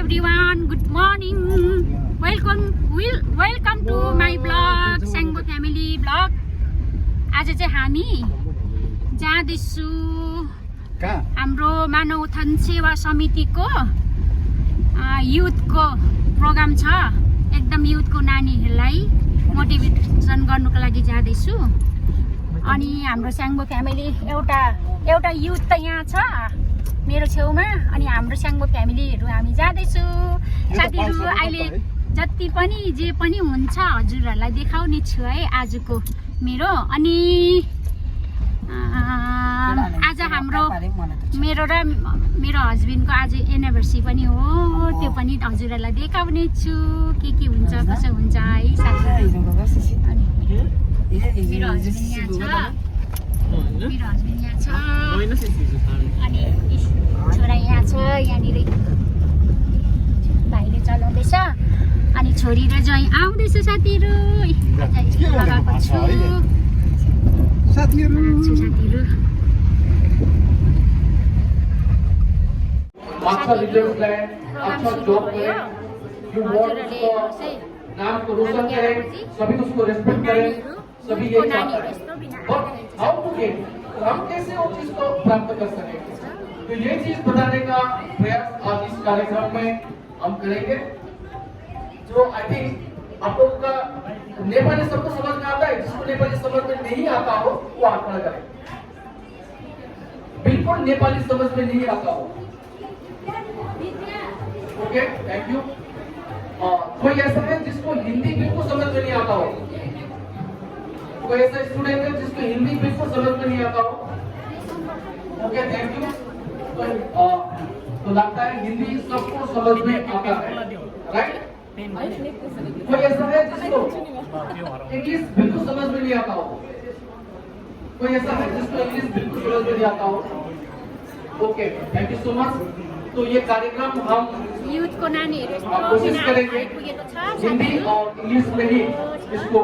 everyone, good morning. Welcome to my vlog, Sangbo family vlog. आज चाहिँ हामी जाँदैछु हाम्रो मानव उत्थान सेवा समितिको युथको प्रोग्राम छ। एकदम युथको नानीहरूलाई मोटिभेसन गर्नुको लागि जाँदैछु। अनि हाम्रो स्याङ्बो फ्यामिली एउटा युथ त यहाँ छ मेरो छेउमा। अनि हाम्रो स्याङ्बो फ्यामिलीहरू हामी जाँदैछु। साथीहरू अहिले जति पनि जे पनि हुन्छ हजुरहरूलाई देखाउने छु है आजको मेरो। अनि आज हाम्रो मेरो र मेरो हस्बेन्डको आज एनिभर्सरी पनि हो। त्यो पनि हजुरहरूलाई देखाउने छु के हुन्छ कसो हुन्छ है साथीहरू। मेरो हस्बेन्ड यहाँ छ, मेरो हस्बेन्ड यहाँ छ अनि छोरा यहाँ छ। यहाँनिर भाइले चलाउँदैछ अनि छोरी र ज्वाइँ आउँदैछ साथीहरू। लगाएको छु साथीहरू। अच्छा रिजल्ट लाए, अच्छा जॉब करें, जो वर्ड को नाम को रोशन करें, सभी उसको रेस्पेक्ट करें, सभी ये चाहते हैं। और हाउ टू गेट, हम कैसे उस चीज को प्राप्त कर सकेंगे, तो ये चीज बताने का प्रयास आज इस कार्यक्रम में हम करेंगे। जो आई थिंक आप लोगों का नेपाली सबको समझ में आता है, जिसको नेपाली समझ में नहीं आता हो वो हाथ खड़ा करें। बिल्कुल नेपाली समझ में नहीं आता हो, ओके थैंक यू। कोई ऐसा है जिसको हिंदी बिल्कुल समझ में नहीं आता हो? कोई ऐसा स्टूडेंट है जिसको हिंदी बिल्कुल समझ में नहीं आता हो? Okay thank you. तो लगता है हिंदी सबको समझ में आता है, राइट? कोई ऐसा है जिसको इंग्लिश बिल्कुल समझ में नहीं आता हो? कोई ऐसा है जिसको इंग्लिश बिल्कुल समझ में नहीं आता हो? Okay thank you so much. तो ये कार्यक्रम हम युथ को नानीहरू कोशिश करेंगे हिंदी और इंग्लिश में ही इसको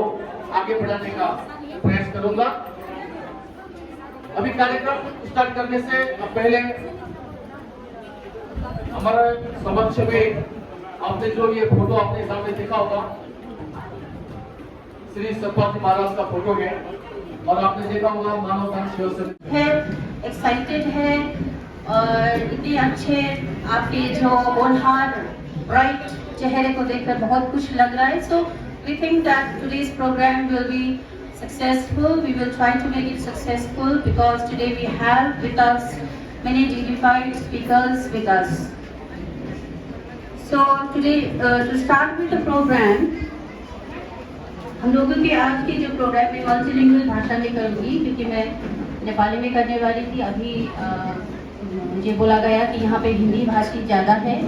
आगे बढ़ाने का प्रयास करूंगा। अभी कार्यक्रम स्टार्ट करने से पहले हमारे समक्ष में आपने जो ये फोटो अपने सामने देखा होगा, श्री सतपाल महाराज का फोटो है। और आपने देखा होगा मानव उत्थान सेवा समिति है, एक्साइटेड है और इतने अच्छे आपके जो होनहार ब्राइट चेहरे को देखकर बहुत खुश लग रहा है। So we think that today's programme will be successful. We will try to make it successful because today we have with us many dignified speakers with us. So today to start with the program, हम लोगों के आज के जो programme में multilingual भाषा में करूँगी क्योंकि मैं नेपाली में करने वाली थी। अभी मुझे बोला गया कि यहाँ पे हिंदी भाषी ज़्यादा है।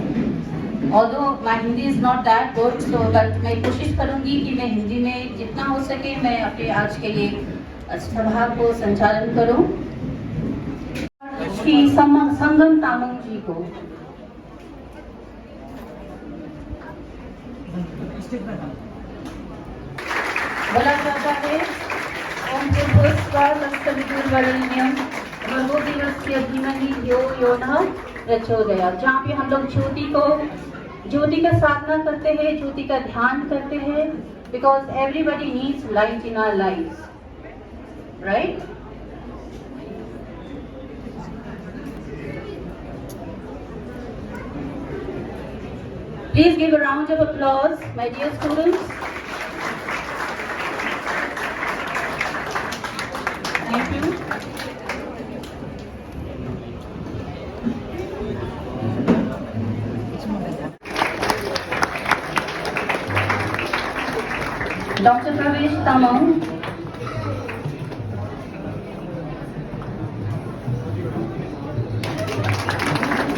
Although my Hindi is not that good, so but मैं कोशिश करूँगी कि मैं हिंदी में जितना हो सके मैं अपने आज के लिए सभा को संचालन करूँ। श्री संगम तामाङ जी को बोला जाता है ओम भूर्भुवस्सुवरेण्यं भर्गो देवस्य धीमहि धियो यो नः प्रचोदयात्। जहाँ पे हम लोग ज्योति का साधना करते हैं, ज्योति का ध्यान करते हैं, because everybody needs light in our lives, right? Please give a round of applause, my dear students. Thank you. Dr. Pravesh Tamang.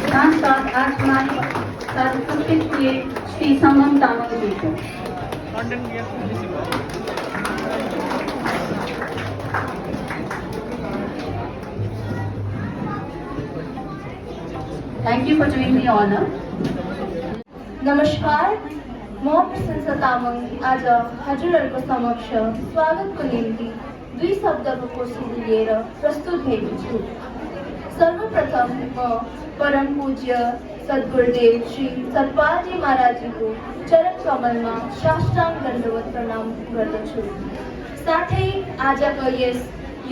साथ साथ आज हमारे साथ उपस्थित हुए श्री संगम तामाङ जी को thank you for doing the honour. नमस्कार, म प्रशंसा तामाङ आज हजुरहरूको समक्ष स्वागतको निम्ति 2 शब्दको कोसिस लिएर प्रस्तुत भएको छु। सर्वप्रथम म परम पूज्य सद्गुरुदेव श्री सतपाल जी महाराज जी को चरण कमल में साष्टांग दंडवत प्रणाम गर्दछु। साथै आजको यस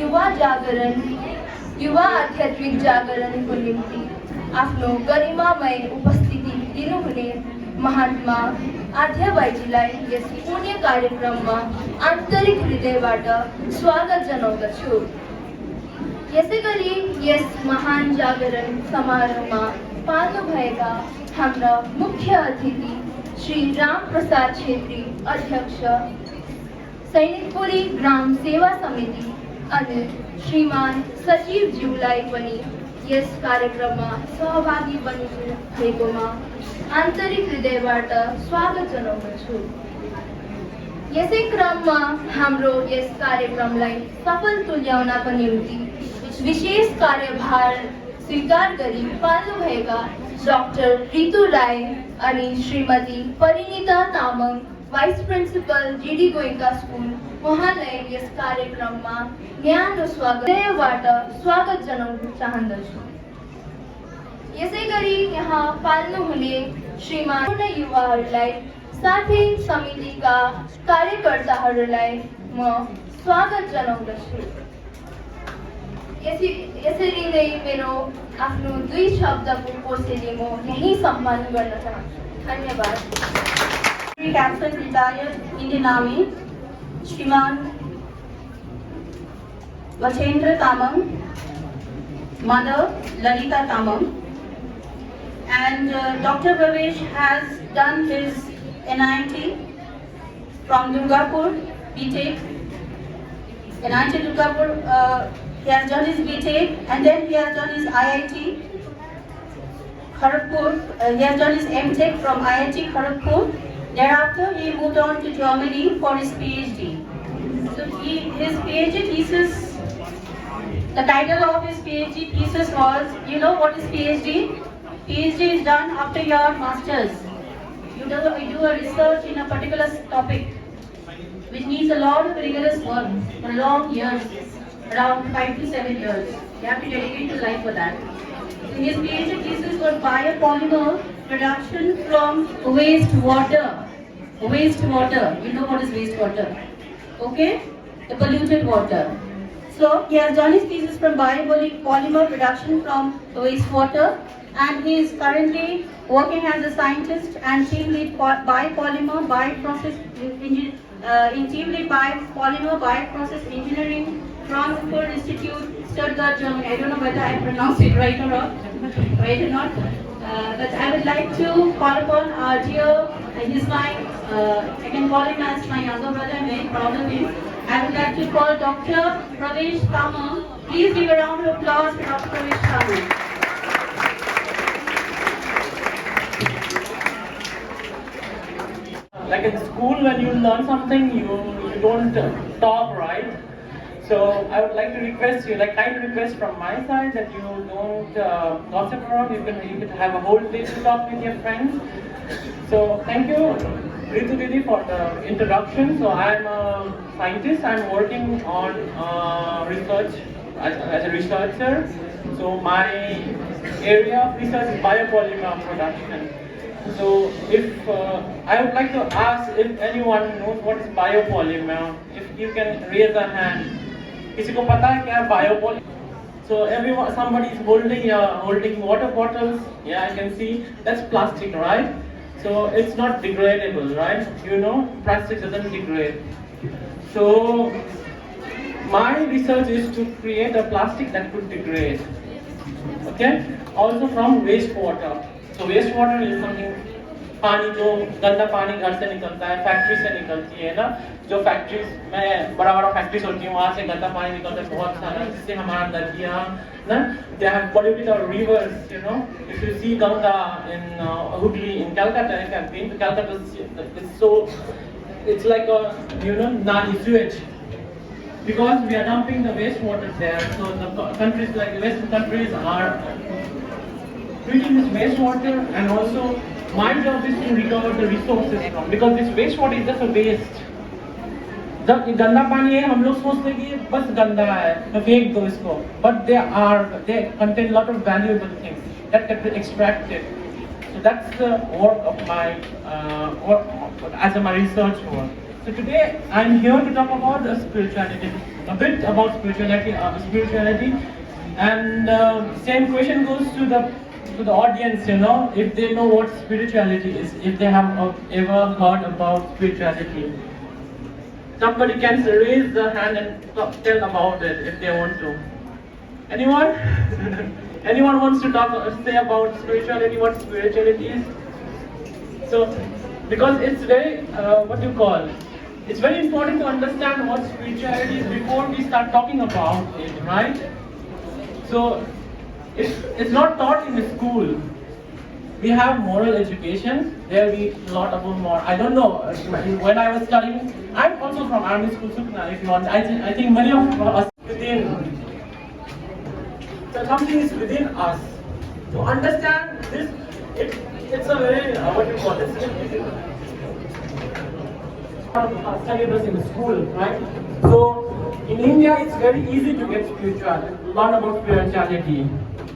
युवा जागरण युवा आध्यात्मिक जागरणको निम्ति आफ्नो गरिमामय उपस्थिति दिनुहुने महात्मा आद्यबाईजीलाई यस पुण्य कार्यक्रममा आन्तरिक हृदयबाट स्वागत जनाउँदछु। यसैगरी यस महान जागरण समारोहमा पाल्नुभएका हाम्रा मुख्य अतिथि श्री राम प्रसाद छेत्री अध्यक्ष सैनिकपुरी ग्राम सेवा समिति अनि श्रीमान सचिव ज्यूलाई पनि यस कार्यक्रममा सहभागी बन्नु भएकोमा आन्तरिक हृदयबाट स्वागत जनाउँदछु। यसै क्रममा हाम्रो यस कार्यक्रमलाई सफल तुल्याउनका निम्ति विशेष कार्यभार स्वीकार गरी पाल्नुभएका डाक्टर रितु राय अनि Shrimati Parineeta Tamang vice principal GD Goenka school उहाँलाई यस कार्यक्रममा न्यानो हृदयबाट स्वागत जनाउन चाहन्दछु। यसैगरी यहाँ पाल्नुहुने श्रीमान युवाहरूलाई साथै समितिका कार्यकर्ताहरूलाई म स्वागत जनाउँदछु। यसरी नै मेरो आफ्नो 2 शब्दको कोसेली म यही सम्मान गर्न चाहन्छु। धन्यवाद। Captain retired Indian Army, Shriman Vachendra Tamang, Mother Lalita Tamang, and Dr. Bhavesh has done his NIT from Durgapur, BTech. NIT Durgapur, he has done his BTech, and then he has done his IIT Kharagpur. He has done his MTech from IIT Kharagpur. Thereafter, he moved on to Germany for his PhD. So his PhD thesis, the title of his PhD thesis was, you know what is PhD? PhD is done after your master's. You do a research in a particular topic, which needs a lot of rigorous work for long years, around 5 to 7 years. You have to dedicate your life for that. So his PhD thesis was biopolymer production from wastewater. Wastewater, you know what is wastewater? Okay? The polluted water. So he has done his thesis from biopolymer production from wastewater, and he is currently working as a scientist and team lead biopolymer bioprocess bioprocess engineering from Ruhr Institute, Stuttgart, Germany. I don't know whether I pronounced it right or not. But I would like to call upon our dear, he's my, I can call him as my younger brother, I'm very proud of him. I would like to call Dr. Pravesh Tamang. Please give a round of applause for Dr. Pravesh Tamang. Like in school, when you learn something, you don't talk, right? So I would like to request you, like kind request from my side, that you don't gossip around. You can have a whole day to talk with your friends. So thank you, Ritu Didi, for the introduction. So I'm a scientist. I'm working on research as a researcher. So my area of research is biopolymer production. So if I would like to ask if anyone knows what is biopolymer, if you can raise a hand. किसी को पता है क्या बायोपॉली? So everyone, somebody is holding water bottles. Yeah, I can see that's plastic, right? So it's not degradable, right? You know, plastic doesn't degrade. So my research is to create a plastic that could degrade. Okay? Also from wastewater. So wastewater is something, पानी जो गंदा पानी घर से निकलता है, factory से निकलती है ना, जो फैक्ट्रीज में बड़ा फैक्ट्रीज होती है, वहाँ से गंदा पानी निकलता है बहुत सारा, जिससे हमारा नदियाँ ना, they have polluted our rivers, you know. If you see Ganga in Hooghly in Calcutta, if I've been to Calcutta, it's so, it's like a, you know, Nali sewage. Because we are dumping the wastewater there, so the countries like the Western countries are treating this wastewater, and also my job is to recover the resources from, because this wastewater is just a waste. जब गंदा पानी है, हम लोग सोचते हैं कि बस गंदा है तो फेंक दो इसको, but they contain lot of valuable things that can be extracted. So that's the work of my work as my research work. So today I'm here to talk about the spirituality, a bit about spirituality, and same question goes to the audience. You know, if they know what spirituality is, if they have ever heard about spirituality. Somebody can raise their hand and tell about it if they want to. Anyone? Anyone wants to say about spirituality, what spirituality is? So, because it's very, what do you call? It's very important to understand what spirituality is before we start talking about it, right? So, it's not taught in the school. We have moral education. There we lot about more. I don't know. When I was studying, I'm also from Army School, Sukna. If you want, I think many of us within. So something is within us. To understand this, it's a very what do you call it? Study this in school, right? So in India, it's very easy to get spiritual, learn about spirituality.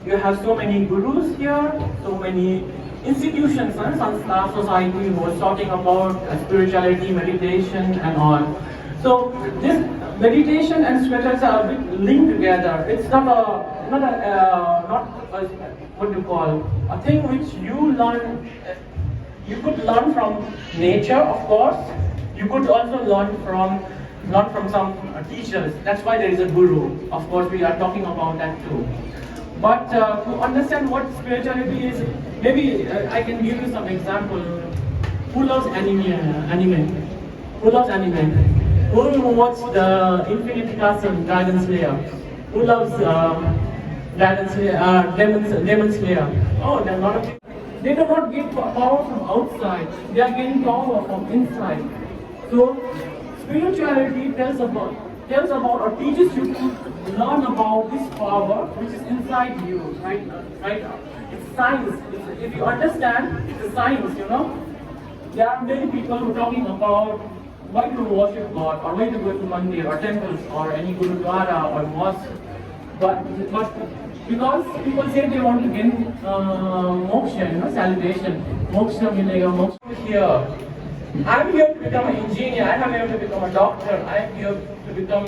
You have so many gurus here, so many institutions and sanstha, society who are talking about spirituality, meditation and all. So this meditation and spirituality are a bit linked together. It's not what do you call, a thing which you learn. You could learn from nature, of course. You could also learn from some teachers. That's why there is a guru. Of course, we are talking about that too. But to understand what spirituality is, maybe I can give you some example. Who loves anime? Who loves anime? Who watched the Infinity Castle, Dragon Slayer? Who loves Demon Slayer? Oh, there are a lot of people. They do not get power from outside. They are getting power from inside. So spirituality tells about or teaches you to learn about this power which is inside you, right? It's science. If you understand, it's a science, you know. There are many people who are talking about why to worship God, or why to go to mandir or temples or any gurudwara or mosque. But because people say they want to gain moksha, you know, salvation. Moksha milega, moksha here. I'm here to become an engineer, I'm here to become a doctor, I'm here to become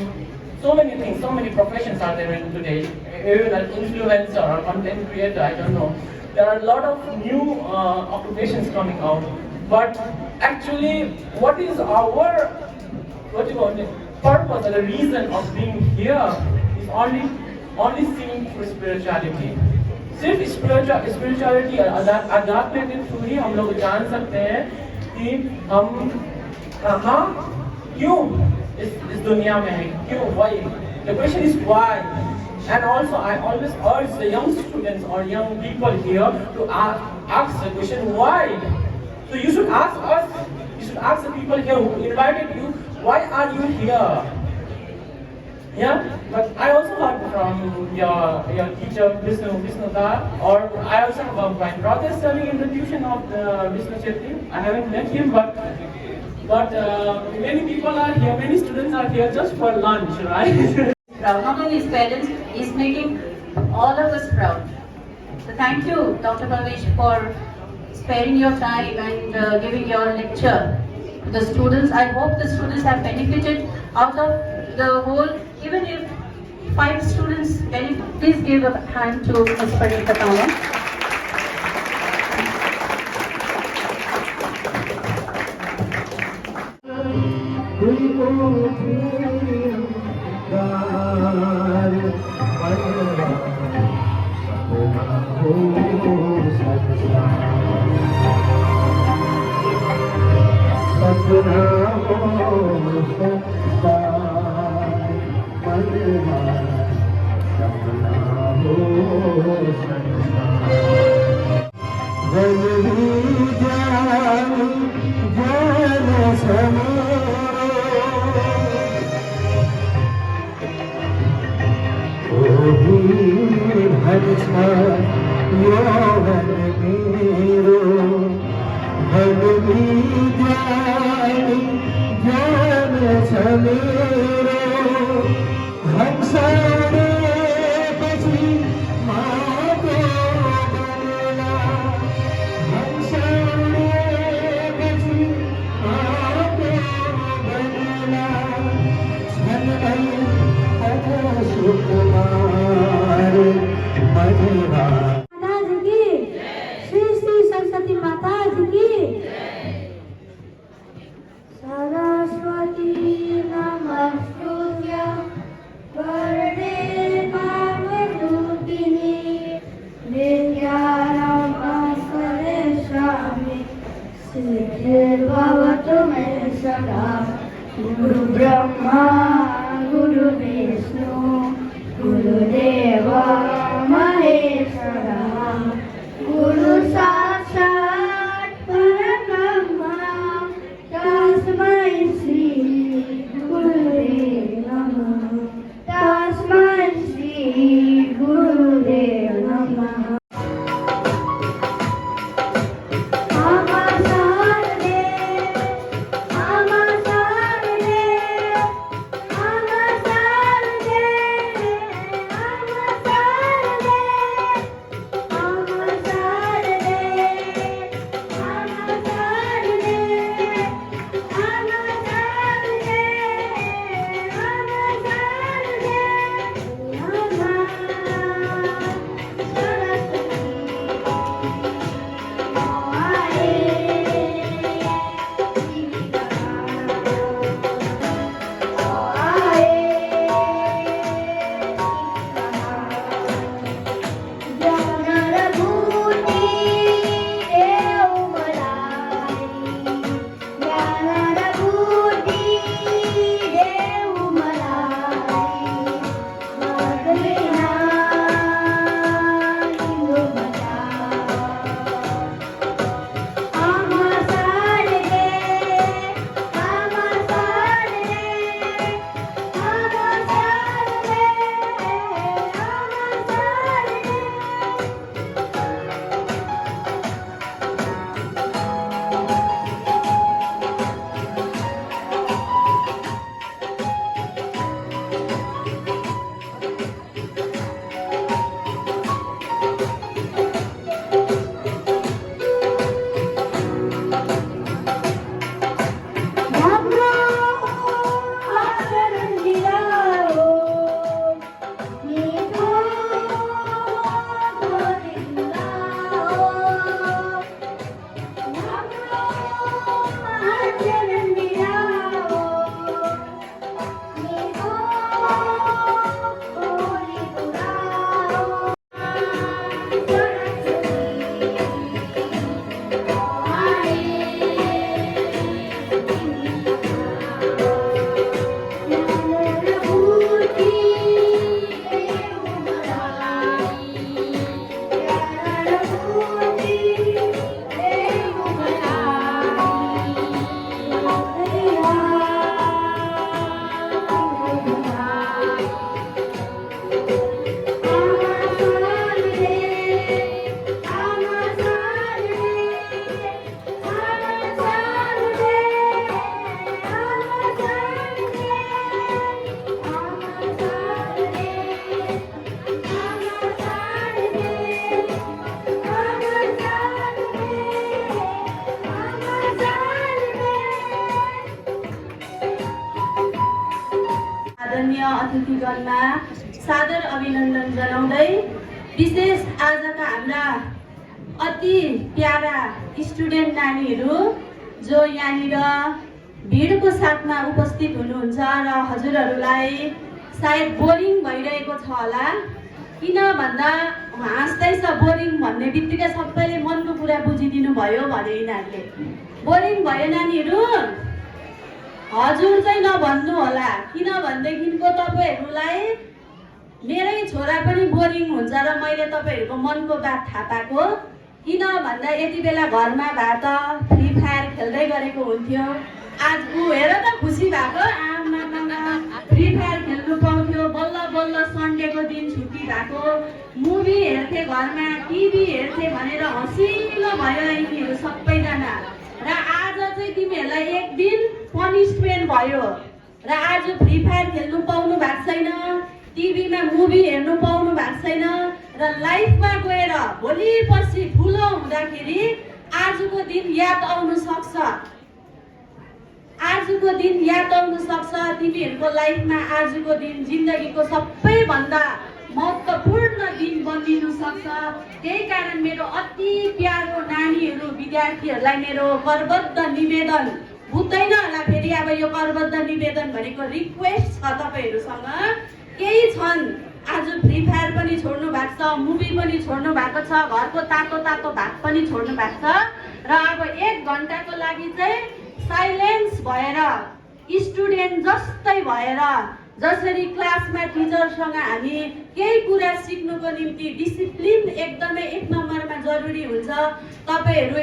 so many things, so many professions are there today. Even an influencer or content creator, I don't know. There are a lot of new occupations coming out. But actually, what is our purpose or the reason of being here is only seen through spirituality. सिर्फ spirituality अध्यात्म के through ही हम लोग जान सकते हैं कि हम कहाँ क्यों इस दुनिया में हैं, क्यों, why. The question is why. And also I always urge the young students or young people here to ask the question why. So you should ask us, you should ask the people here who invited you, why are you here? Yeah, but I also heard from your teacher Vishnu Da, or I also have my brother studying in the tuition of the Vishnu Chetri. I haven't met him, but many people are here, many students are here just for lunch, right? Proud. Not only his parents, he's making all of us proud. So thank you, Dr. Parvesh, for sparing your time and giving your lecture to the students. I hope the students have benefited out of the whole. Even if 5 students benefit, please give a hand to Ms. Parinita Kawan. भवतु मे सदा गुरु ब्रह्मा गुरु विष्णु गुरुदेव महेश्वरा गुरु साक्षात् परब्रह्म तस्मै श्री गुरुवे नमः तस्मै श्री गुरुवे नमः आदरणीय अतिथिगणमा सादर अभिनन्दन जनाउँदै विशेष आजका हाम्रा अति प्यारा स्टुडेन्ट नानीहरू जो यहाँनिर भिडको साथमा उपस्थित हुनुहुन्छ र हजुरहरूलाई सायद बोरिङ भइरहेको छ होला। किन भन्दा हाँस्दै छ बोरिङ भन्ने बित्तिकै सबैले मनको कुरा बुझिदिनु भयो भने यिनीहरूले बोरिङ भयो नानीहरू हजुर चाहिँ नभन्नु होला, किनभनेदेखिको तपाईँहरूलाई मेरै छोरा पनि बोरिङ हुन्छ र मैले तपाईँहरूको मनको बात थाहा पाएको। किन भन्दा यति बेला घरमा भए त फ्री फायर खेल्दै गरेको हुन्थ्यो, आज हेर त खुसी भएको आमा फ्री फायर खेल्नु पाउँथ्यो, बल्ल बल्ल सन्डेको दिन छुट्टी भएको, मुभी हेर्थे घरमा टिभी हेर्थे भनेर हँसिलो भयो यिनीहरू सबैजना। र आज चाहिँ तिमीहरूलाई एक दिन पनिसमेन्ट भयो र आज फ्री फायर खेल्नु पाउनु भएको छैन, टिभीमा मुभी हेर्नु पाउनु भएको छैन र लाइफमा गएर भोलि पर्सि ठुलो हुँदाखेरि आजको दिन याद आउनु सक्छ, आजको दिन याद आउनु सक्छ तिमीहरूको लाइफमा। आजको दिन जिन्दगीको सबैभन्दा महत्त्वपूर्ण दिन बनिनु सक्छ। त्यही कारण मेरो अति प्यारो नानीहरू विद्यार्थीहरूलाई मेरो करबद्ध निवेदन, बुझ्दैन होला फेरि अब यो करबद्ध निवेदन भनेको रिक्वेस्ट छ तपाईँहरूसँग। केही छन् आज फ्री फायर पनि छोड्नु भएको छ, मुभी पनि छोड्नु भएको छ, घरको तातो तातो भात पनि छोड्नु भएको छ, र अब 1 घण्टाको लागि चाहिँ साइलेन्स भएर स्टुडेन्ट जस्तै भएर जसरी क्लासमा टिचरसँग हामी केही कुरा सिक्नुको निम्ति डिसिप्लिन एकदमै 1 नम्बरमा जरुरी हुन्छ। तपाईहरू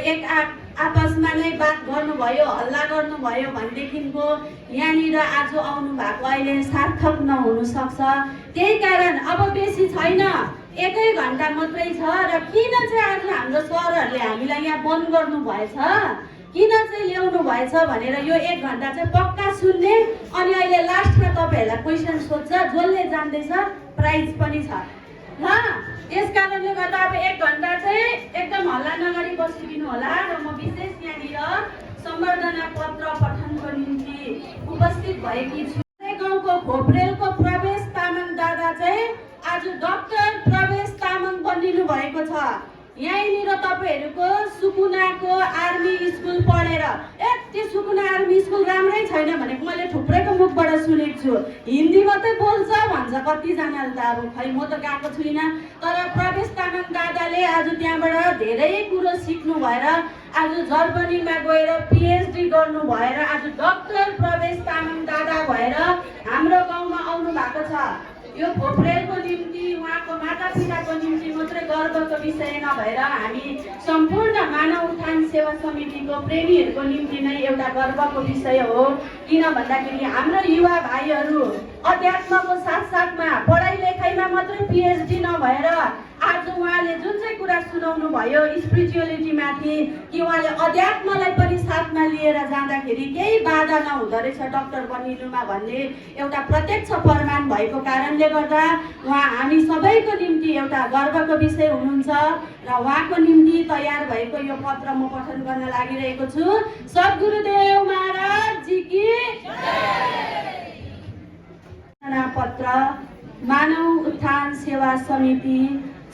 आपसमा नै बात गर्नुभयो, हल्ला गर्नुभयो भनेदेखिको यहाँनिर आज आउनु भएको अहिले सार्थक नहुन सक्छ। त्यही कारण अब बेसी छैन, 1 घण्टा मात्रै छ र किन चाहिँ आज हाम्रो सरहरूले हामीलाई यहाँ बन्द गर्नु भएछ, किन चाहिँ ल्याउनु भएछ भनेर यो 1 घण्टा चाहिँ पक्का सुन्ने। अनि अहिले लास्टमा तपाईहरूलाई क्वेसन सोध्छ, जसले जान्दैछ प्राइज पनि छ ल। त्यस कारणले गर्दा अब 1 घण्टा चाहिँ एकदम हल्ला नगरी बसिदिनु होला र म विशेष यहाँनिर सम्बर्धना पत्र पठनको निम्ति उपस्थित भएकी छु। गाउँको खोप्रेलको प्रवेश तामाङ दादा चाहिँ आज डाक्टर प्रवेश तामाङ बनिनु भएको छ। यहीँनिर तपाईहरूको सुकुनाको आर्मी स्कुल पढेर त्यो सुकुना आर्मी स्कुल राम्रै छैन भनेको मैले थुप्रैको मुखबाट सुनेको छु। हिन्दी मात्रै बोल्छ भन्छ कतिजनाले त, अब खै म त गएको छुइनँ। तर प्रवेश तामाङ दादाले आज त्यहाँबाट धेरै कुरो सिक्नु भएर आज जर्मनीमा गएर पिएचडी गर्नु भएर आज डाक्टर प्रवेश तामाङ दादा भएर हाम्रो गाउँमा आउनु भएको छ। यो खोप्रेलको निम्ति उहाँको मातापिताको निम्ति मात्रै गर्वको विषय नभएर हामी सम्पूर्ण मानव उत्थान सेवा समितिको प्रेमीहरूको निम्ति नै एउटा गर्वको विषय हो। किन भन्दाखेरि हाम्रो युवा भाइहरू अध्यात्मको साथसाथमा पढाइ लेखाइमा मात्रै पिएचडी नभएर आज उहाँले जुन चाहिँ कुरा सुनाउनु भयो स्पिरिचुअलिटी माथि, कि उहाँले अध्यात्मलाई पनि साथमा लिएर जाँदाखेरि केही बाधा नहुँदो रहेछ डाक्टर बनिनुमा भन्ने एउटा प्रत्यक्ष प्रमाण भएको कारणले गर्दा उहाँ हामी सबैको निम्ति एउटा गर्वको विषय हुनुहुन्छ र उहाँको निम्ति तयार भएको यो पत्र म पठन गर्न लागिरहेको छु। सद्गुरुदेव महाराज जी की पत्र मानव उत्थान सेवा समिति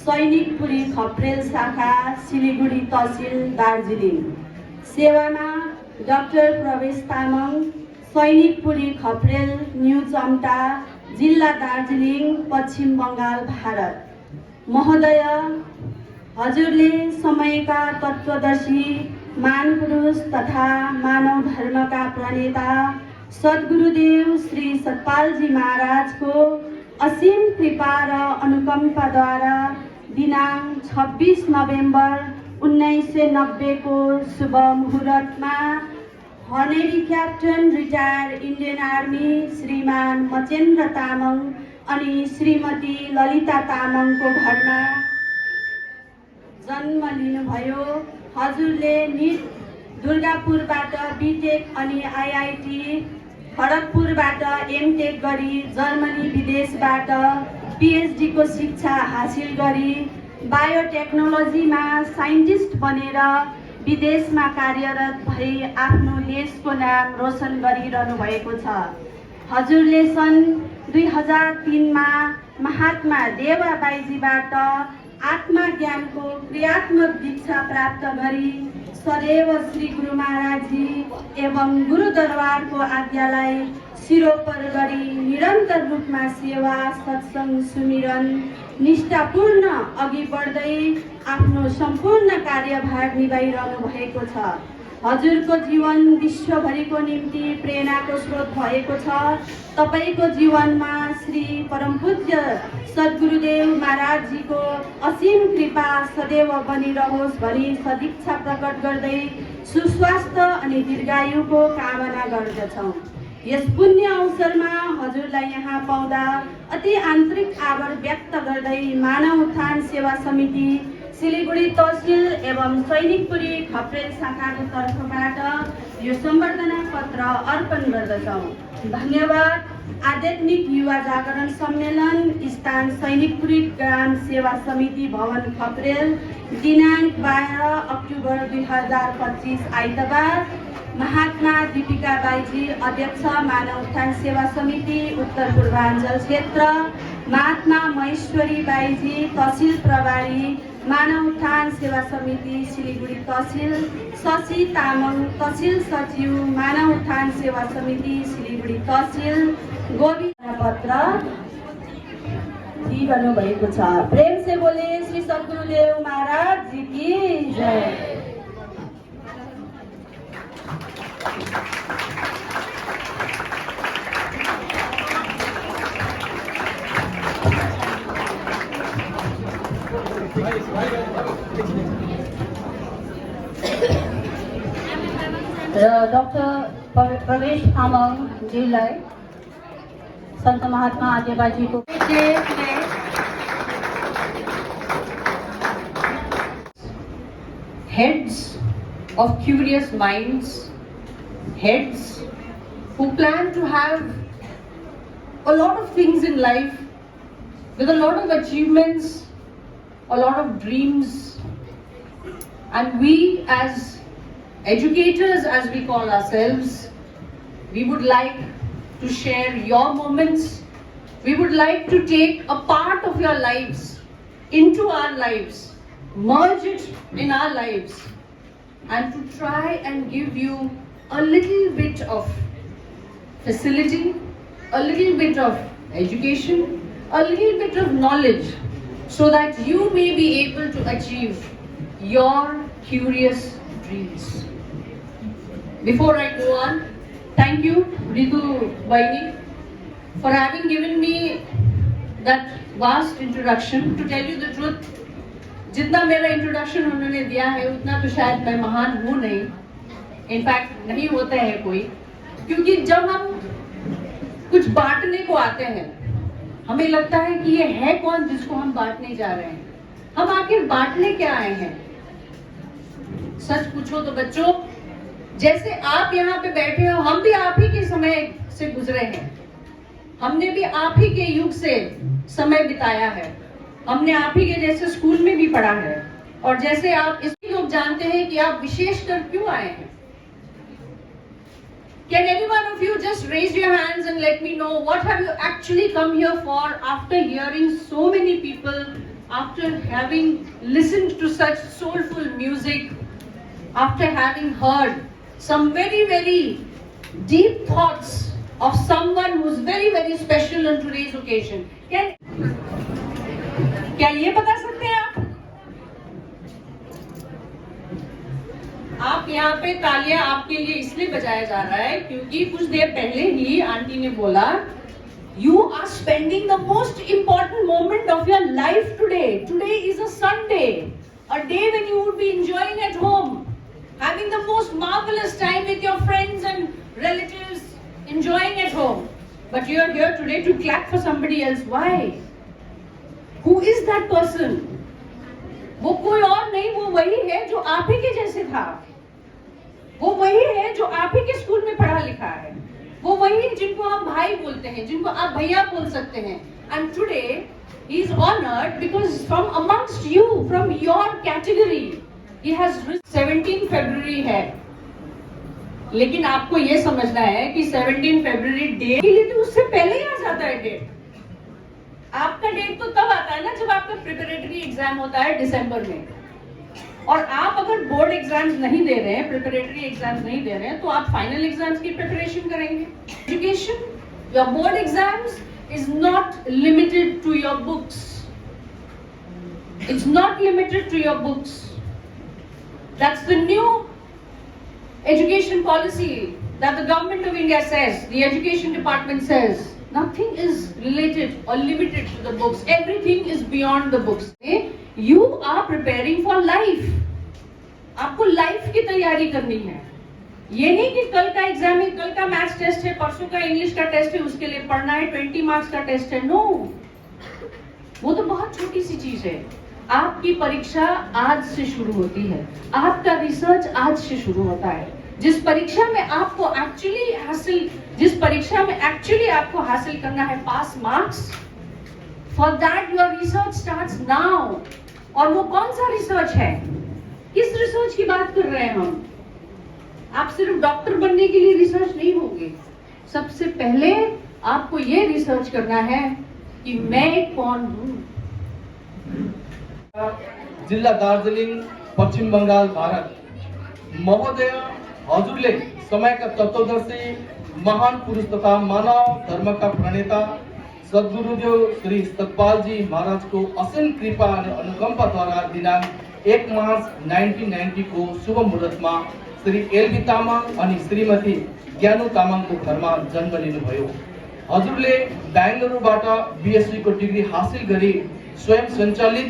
सैनिकपुरी खप्रेल शाखा सिलिगुडी तहसिल दार्जिलिङ। सेवामा डाक्टर प्रवेश तामाङ, सैनिकपुरी खप्रेल न्यू चम्टा, जिल्ला दार्जिलिङ, पश्चिम बङ्गाल, भारत। महोदय, हजुरले समयका तत्त्वदर्शी महापुरुष तथा मानव धर्मका प्रणेता सद्गुरुदेव श्री सतपालजी महाराजको असीम कृपा र अनुकम्पाद्वारा दिनाङ्क 26 नोभेम्बर 1990 को शुभ मुहुर्तमा हनेरी क्याप्टन रिटायर इन्डियन आर्मी श्रीमान मचेन्द्र तामाङ अनि श्रीमती ललिता तामाङको घरमा जन्म लिनुभयो। हजुरले निट दुर्गापुरबाट बिटेक अनि आइआइटी खडगपुरबाट एमटेक गरी जर्मनी विदेशबाट पिएचडी को शिक्षा हासिल गरी बायोटेक्नोलोजीमा साइन्टिस्ट बनेर विदेशमा कार्यरत भई आफ्नो देशको नाम रोशन गरिरहनु भएको छ। हजुरले सन् 2003 मा महात्मा देवाबाईजीबाट आत्मा ज्ञानको क्रियात्मक दीक्षा प्राप्त गरी सदैव श्री गुरु महाराजजी एवं गुरु दरबारको आज्ञालाई सिरोपर गरी निरन्तर रूपमा सेवा सत्संग सुमिरन निष्ठापूर्ण अघि बढ्दै आफ्नो सम्पूर्ण कार्यभार निभाइरहनु भएको छ। हजुरको जीवन विश्वभरिको निम्ति प्रेरणाको स्रोत भएको छ। तपाईको जीवनमा श्री परम पूज्य सद्गुरुदेव महाराजजीको असीम कृपा सदैव बनिरहोस् भनी सदिच्छा प्रकट गर्दै सुस्वास्थ्य अनि दीर्घायुको कामना गर्दछौँ। यस पुण्य अवसरमा हजुरलाई यहाँ पाउँदा अति आन्तरिक आभार व्यक्त गर्दै मानव उत्थान सेवा समिति सिलिगुडी तहसिल एवं सैनिकपुरी खप्रेल शाखाको तर्फबाट यो सम्बर्धना पत्र अर्पण गर्दछौँ। धन्यवाद। आध्यात्मिक युवा जागरण सम्मेलन स्थान सैनिकपुरी ग्राम सेवा समिति भवन खप्रेल दिनाङ्क 12 अक्टोबर 2025 आइतबार। महात्मा दीपिका बाईजी अध्यक्ष मानव उत्थान सेवा समिति उत्तर पूर्वाञ्चल क्षेत्र, महात्मा महेश्वरी बाईजी तहसिल प्रभारी मानव उत्थान सेवा समिति सिलिगुडी तहसिल, शशि तामाङ तहसिल सचिव मानव उत्थान सेवा समिति सिलिगुडी तहसिल गोविन्द पत्र दिइरहनु भएको छ। प्रेम से बोले श्री सद्गुरुदेव महाराज जी की जय। डॉक्टर प्रवेश तामाङ जीलाई संत महात्मा आदिबाजीको heads of curious minds, heads who plan to have a lot of things in life with a lot of achievements, a lot of dreams, and we as educators, as we call ourselves, we would like to share your moments. We would like to take a part of your lives into our lives, merge it in our lives, and to try and give you a little bit of facility, a little bit of education, a little bit of knowledge, so that you may be able to achieve your curious dreams. Before I go on, thank you, Ritu Baini, for having given me that vast introduction. To tell you the truth, जितना मेरा introduction उन्होंने दिया है उतना तो शायद मैं महान हूँ नहीं, इनफैक्ट नहीं होता है कोई, क्योंकि जब हम कुछ बांटने को आते हैं हमें लगता है कि ये है कौन जिसको हम बांटने जा रहे हैं, हम आखिर बांटने क्या आए हैं। सच पूछो तो बच्चों, जैसे आप यहाँ पे बैठे हो, हम भी आप ही के समय से गुजरे हैं, हमने भी आप ही के युग से समय बिताया है, हमने आप ही के जैसे स्कूल में भी पढ़ा है, और जैसे आप इसलिए लोग जानते हैं कि आप विशेषकर क्यों आए हैं। Can any one of you just raise your hands and let me know what have you actually come here for after hearing so many people, after having listened to such soulful music, after having heard some very, very deep thoughts of someone who is very, very special on today's occasion. क्या ये बता सकते हैं आप यहाँ पे तालियां आपके लिए इसलिए बजाया जा रहा है क्योंकि कुछ देर पहले ही आंटी ने बोला, you are spending the most important moment of your life today. Today is a Sunday, a day when you would be enjoying at home, having the most marvelous time with your friends and relatives, enjoying at home. But you are here today to clap for somebody else. Why? Who is that person? वो कोई और नहीं, वो वही है जो आप ही के जैसे था, वो वही है जो आप ही के स्कूल में पढ़ा लिखा है, वो वही जिनको हम भाई बोलते हैं, जिनको आप भैया बोल सकते हैं. And today he is honored because from amongst you, from your category, he has 17 February है. लेकिन आपको ये समझना है कि 17 फरवरी डे के लिए तो उससे पहले ही आ जाता है डेट. आपका डेट तो तब आता है ना जब आपका प्रिपरेटरी एग्जाम होता है दिसंबर में. और आप अगर बोर्ड एग्जाम्स नहीं दे रहे हैं, प्रिपरेटरी एग्जाम्स नहीं दे रहे हैं, तो आप फाइनल एग्जाम्स की प्रिपरेशन करेंगे. Education, your board exams is not limited to your books. It's not limited to your books. That's the new education policy that the government of India says, the education department says, nothing is related or limited to the books. Everything is beyond the books. You are preparing for life. आपको life की तैयारी करनी है. ये नहीं कि कल का एग्जाम है, कल का मैथ्स टेस्ट है, परसों का इंग्लिश का टेस्ट है, उसके लिए पढ़ना है, 20 मार्क्स का टेस्ट है. नो, वो तो बहुत छोटी सी चीज है. आपकी परीक्षा आज से शुरू होती है, आपका रिसर्च आज से शुरू होता है. जिस परीक्षा में आपको एक्चुअली आपको हासिल करना है pass marks, for that your research starts now. और वो कौन सा रिसर्च है? किस रिसर्च की बात कर रहे हैं हम? आप सिर्फ डॉक्टर बनने के लिए रिसर्च नहीं होंगे. सबसे पहले आपको ये रिसर्च करना है कि मैं कौन हूँ. जिल्ला दार्जिलिङ, पश्चिम बंगाल, भारत. महोदय, हजुरले समयका तत्वदर्शी, महान पुरुष तथा मानव धर्मका प्रणेता सद्गुरुदेव श्री सतपाल जी महाराज को असीम कृपा और अनुकंपा द्वारा दिनांक 1 मार्च 1990 को शुभ मुहूर्त में श्री एलबी तामाङ अनि श्रीमती ज्ञानु तामाङ को घर में जन्म लिनुभयो. हजुरले बेंगलुरुबाट बीएससी को डिग्री हासिल गरी स्वयं सञ्चालित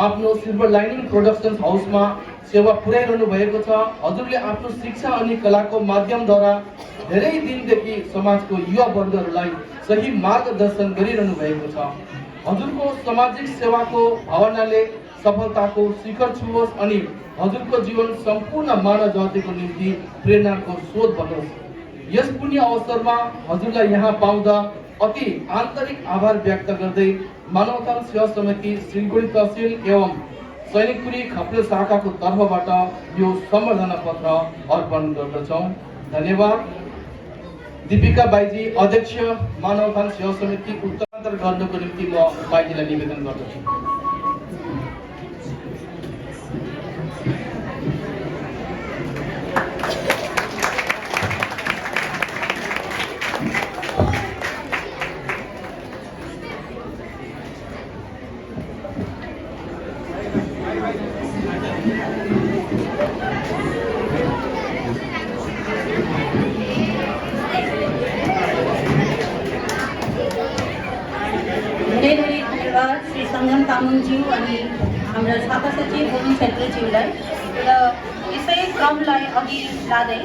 आफ्नो सिल्भर लाइनिङ प्रोडक्सन हाउस में सेवा पुर्याइरहनु भएको छ। हजुरले आफ्नो शिक्षा अनि कलाको माध्यमद्वारा धेरै दिनदेखि समाजको युवा वर्गहरूलाई सही मार्गदर्शन गरिरहनु भएको छ। हजुरको सामाजिक सेवाको भावनाले सफलताको शिखर छुओस् अनि हजुरको जीवन सम्पूर्ण मानव जातिको निम्ति प्रेरणाको स्रोत बनोस्। यस पुण्य अवसरमा हजुरलाई यहाँ पाउँदा अति आन्तरिक आभार व्यक्त गर्दै मानवतान सेवा समिति सिलगढी तहसिल एवं सैनिकपुरी खप्रे शाखाको तर्फबाट यो सम्बर्धना पत्र अर्पण गर्दछौँ। धन्यवाद। दीपिका बाईजी, अध्यक्ष मानवतान सेवा समिति उत्तरान्तर गर्नको निम्ति म बाईजीलाई निवेदन गर्दछु। धेरै धन्यवाद श्री सङ्गम तामाङज्यू अनि हाम्रा शाखा सचिव गोविन्द छेत्रीज्यूलाई र यसै क्रमलाई अघि लाँदै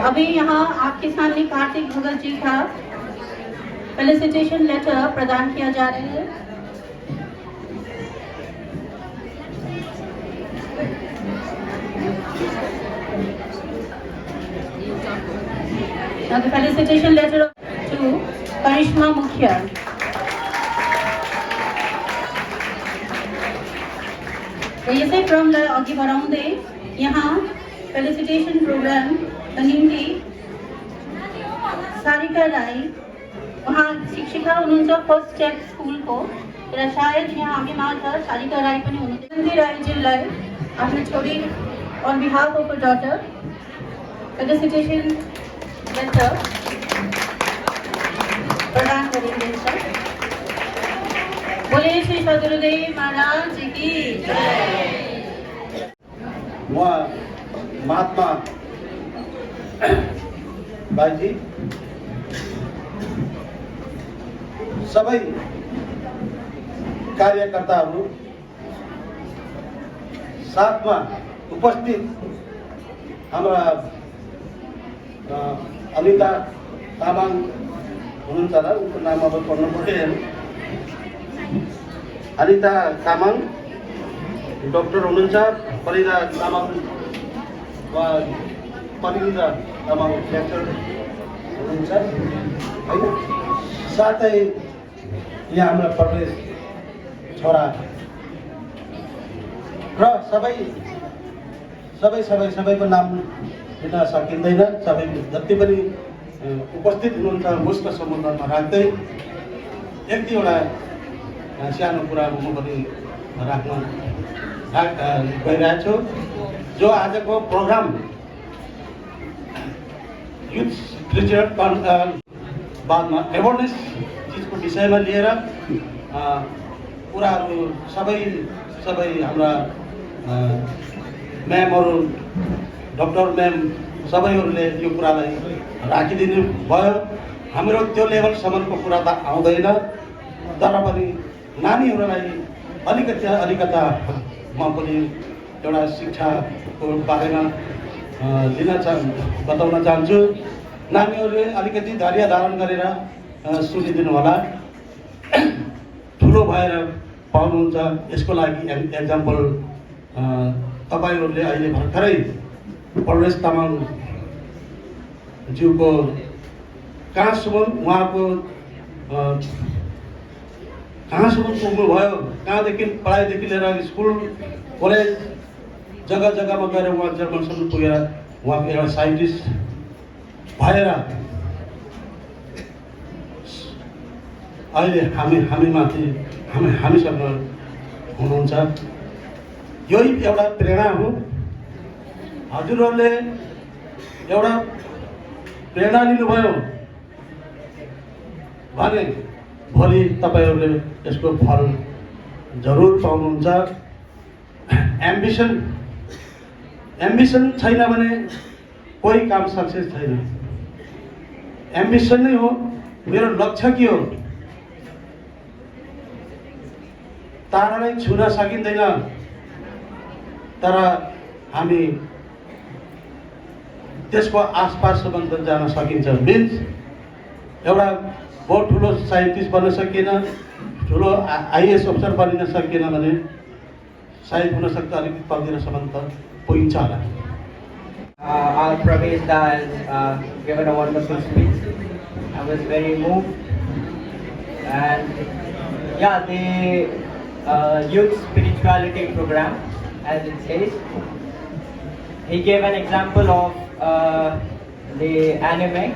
अभी यहाँ आपके सामने कार्तिक भगत जी का फेलिसिटेशन लेटर प्रदान किया जा रहा है। Now the felicitation letter to Karishma Mukhya. र यसै क्रमलाई अघि बढाउँदै यहाँ फेलिसिटेशन प्रोग्राम निम्ति सारिका राई, वहाँ शिक्षिका हुनुहुन्छ फर्स्ट स्टेप स्कुलको र सायद यहाँ हामी माझ सारिका राई पनि हुनुहुन्छ। नन्दी राईज्यूलाई आफ्नो छोरी on behalf of a daughter felicitation letter प्रदान गरिँदैछ। बोले श्री सदगुरुदेव महाराज की जय। उहाँ महात्मा बाईजी सबै कार्यकर्ताहरू साथमा उपस्थित हाम्रा अनिता तामाङ हुनुहुन्छ र उनको नाम अब पढ्नु पऱ्यो। अनिता तामाङ डक्टर हुनुहुन्छ, परिदा तामाङ वा परिन्द्र तामाङ लेक्चर हुनुहुन्छ होइन। साथै यहाँ हाम्रा प्रवेश छोरा र सबैको नाम लिन सकिँदैन। सबै जति पनि उपस्थित हुनुहुन्छ मुस्क समुद्रमा राख्दै एक दुईवटा सानो कुरा म पनि राख्न गइरहेको छु। जो आजको प्रोग्राम युथ लिटरेचर बादमा एवेरनेस चिजको विषयमा लिएर कुराहरू सबै हाम्रा म्यामहरू, डक्टर म्याम सबैहरूले यो कुरालाई राखिदिनु भयो। हाम्रो त्यो लेभलसम्मको कुरा त आउँदैन, तर पनि नानीहरूलाई अलिकता म पनि एउटा शिक्षाको बारेमा बताउन चाहन्छु। नानीहरूले अलिकति धैर्य धारण गरेर सुनिदिनु होला। ठुलो भएर पाउनुहुन्छ यसको लागि एक्जाम्पल तपाईँहरूले अहिले भर्खरै प्रवेश तामाङ ज्यूको कहाँसम्म उहाँको कहाँसम्म पुग्नुभयो, कहाँदेखि पढाइदेखि लिएर स्कुल कलेज जग्गा जग्गामा गएर उहाँ जर्मनसम्म पुगेर उहाँको एउटा साइन्टिस्ट भएर अहिले हामीसँग हुनुहुन्छ। यही एउटा प्रेरणा हो। हजुरहरूले एउटा प्रेरणा लिनुभयो भने भोलि तपाईँहरूले यसको फल जरुर पाउनुहुन्छ। एम्बिसन छैन भने कोही काम सक्सेस छैन। एम्बिसन नै हो मेरो लक्ष्य के हो, तारालाई छुन सकिँदैन तर हामी त्यसको आसपाससम्म त जान सकिन्छ। मिन्स एउटा बहुत ठुलो साइन्टिस्ट बन्न सकिएन, ठुलो आइएएस अफिसर बनिन सकिएन भने सायद हुनसक्छ अलिकति तलतिरसम्म त पुगिन्छ होला। Our Pravesh Da has given a wonderful speech. I was very moved, and yeah, the youth spirituality program, as it says, he gave an example of the anime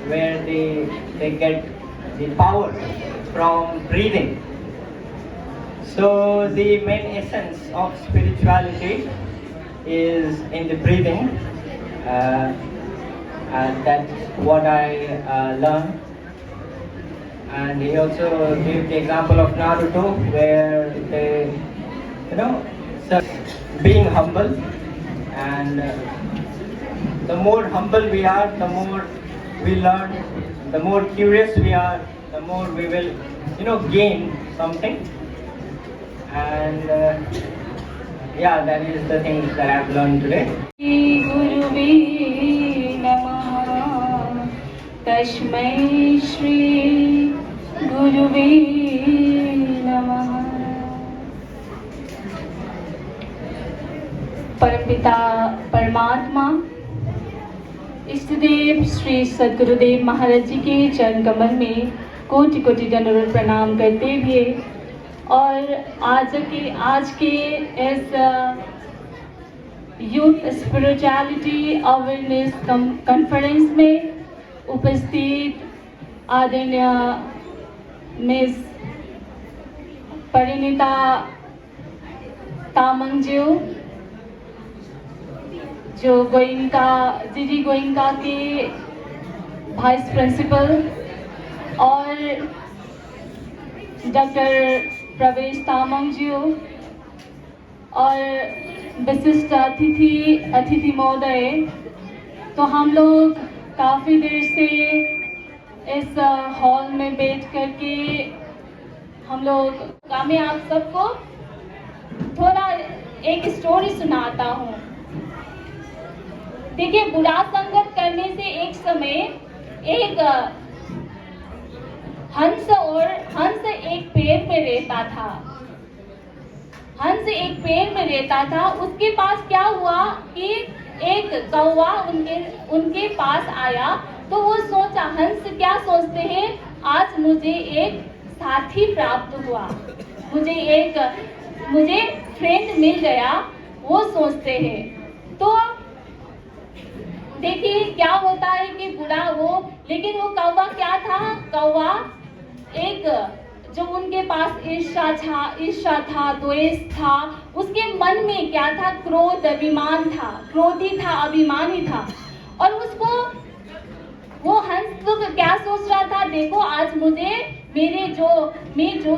where they get the power from breathing. So the main essence of spirituality is in the breathing, and that's what I learned. And he also gave the example of Naruto, where they, being humble, and the more humble we are, the more we learn, the more curious we are, the more we will, gain something. And yeah, that is the things that I've learned today. गुरुवे नमः, तस्मै श्री गुरुवे नमः। परमपिता परमात्मा इष्टदेव श्री सद्गुरुदेव महाराज जी के चरण कमल में कोटि कोटि दंडवत प्रणाम करते हुए और आज के इस यूथ स्पिरिचुअलिटी अवेयरनेस कॉन्फ्रेंस में उपस्थित आदरणीय मिस परिणीता तामाङ जो गोइंका जीजी गोइंका के वाइस प्रिंसिपल और डॉक्टर प्रवेश तामाङ जी और विशिष्ट अतिथि महोदय, तो हम लोग काफ़ी देर से इस हॉल में बैठ करके हम लोग मैं आप सबको थोड़ा एक स्टोरी सुनाता हूँ। देखिए, बुरा संगत करने से एक समय एक हंस एक पेड़ में रहता था। हंस एक पेड़ में रहता था। उसके पास क्या हुआ कि एक कौवा उनके पास आया, तो वो सोचा, हंस क्या सोचते हैं, आज मुझे एक साथी प्राप्त हुआ, मुझे फ्रेंड मिल गया, वो सोचते हैं। तो देखिए क्या होता है कि बुरा लेकिन वो कौवा क्या था, कौवा एक जो उनके पास ईर्ष्या था, द्वेष था, उसके मन में क्या था, क्रोध, अभिमान था, क्रोधी था, अभिमानी था। और वो हंस तो क्या सोच रहा था, देखो आज मैं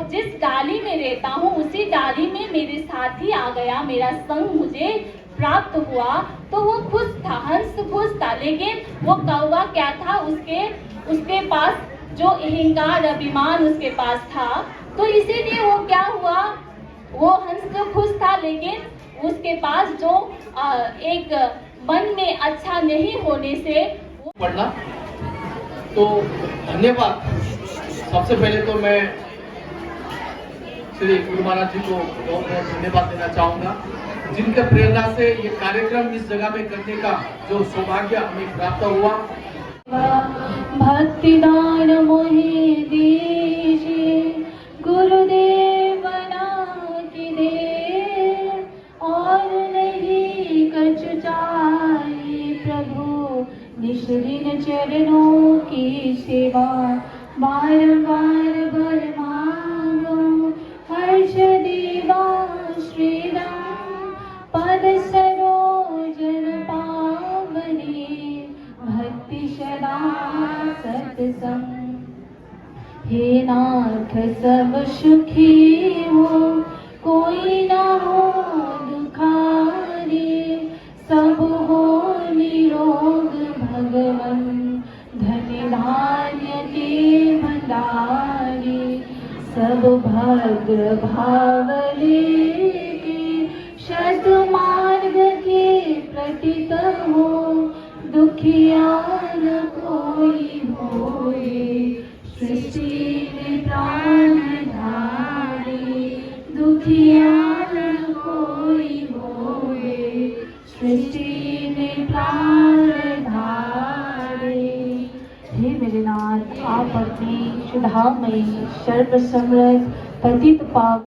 जिस डाली में रहता हूँ उसी डाली में मेरे साथी आ गया, मेरा संग मुझे प्राप्त हुआ, तो वो खुश था, हंस खुश था। लेकिन वो कौवा क्या था, उसके पास जो अहंकार, अभिमान उसके पास था, तो इसीलिए वो क्या हुआ, वो हंस तो खुश था लेकिन उसके पास जो एक मन में अच्छा नहीं होने से पढ़ना। तो धन्यवाद। सबसे पहले तो मैं श्री गुरु महाराज जी को बहुत बहुत धन्यवाद देना चाहूँगा, जिनके प्रेरणा से ये कार्यक्रम इस जगह में करने का जो सौभाग्य हमें प्राप्त हुआ। भक्ति दान मोहे दीजिए गुरुदेव बना के दे, और नहीं कछु चाहिए प्रभु निज दिन चरणों की सेवा, बारंबार बर मांगो हर्ष देवा श्रीराम, पद सरोजन पावनी भक्ति सदा सत्संग। हे नाथ सब सुखी हो, कोई ना हो अग्र भावले शत मार्ग के प्रतीत हो दुखियार कोई होए सृष्टि में प्राण धारे दुखियार कोई होए सृष्टि में प्राण धारे। हे मेरे नाथ आप अपनी शुद्धामयी सर्वसमर्थ पतित पाप